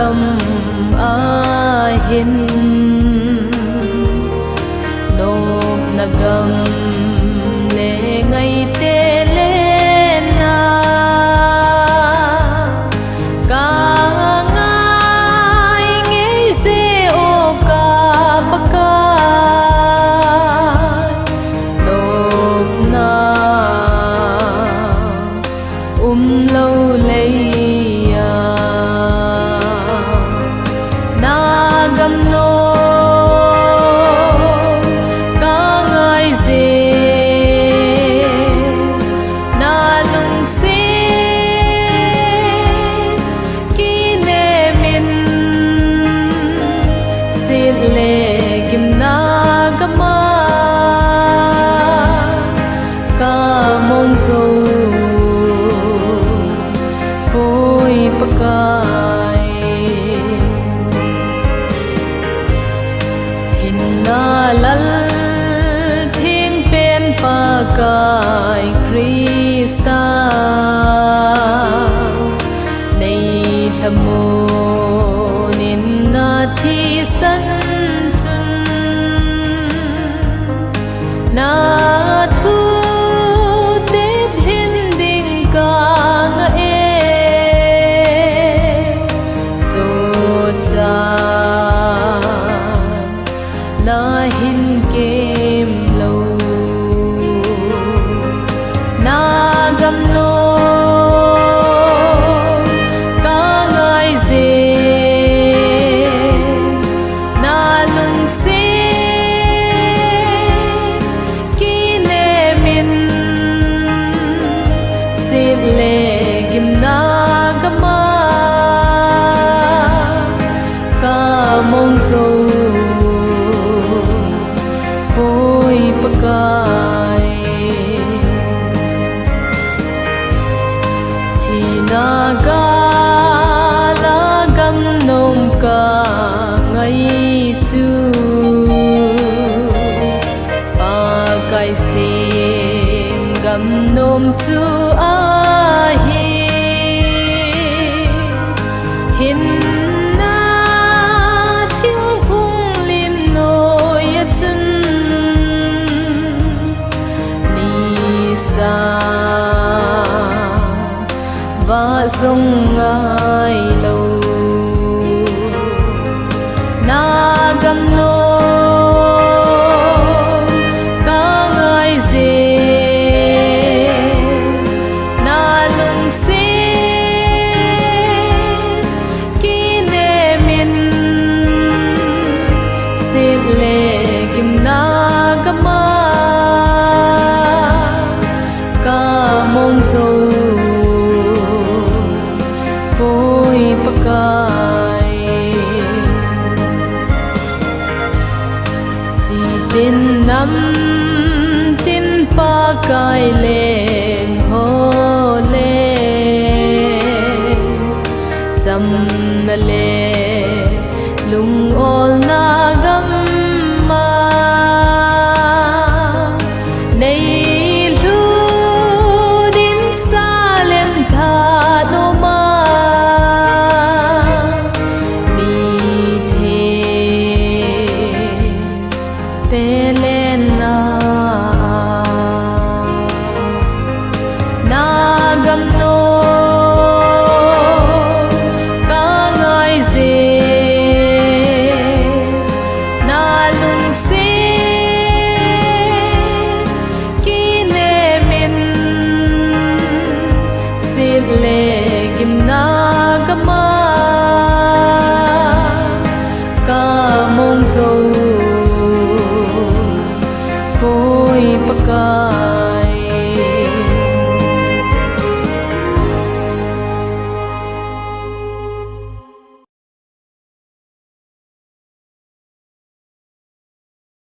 gam a hin nộp na gam le ngày tê lên na cả ngày nghe se o ka baka nộp na lâu lấy na gam no ca ngai ze na lung se ki ne min sit le kim na gama ka mong zo poi pakai hinna lal thing pen pakai Krista nei thamo nin na thi san chun na thu te hin ding ka nga na hin kem lo na gam no ka ngai ze na lung se ki ne min se le gim na gama ka mong zo poi pakai thi na ga la gam nom ka ngai chu pakai sim gam nom chu a hi hin và dung ngai lâu na gam no ka ngai ze na lung se ki ne min se le kim na gama ka mong zo poi pakai chỉ tin năm tin pakai lên ho le chăm na le lung ol na gam ma nei lu din salem tha no ma na gam no ka ngai ze na lung se ki ne min sit le kim na gama ka mong zo poi pakai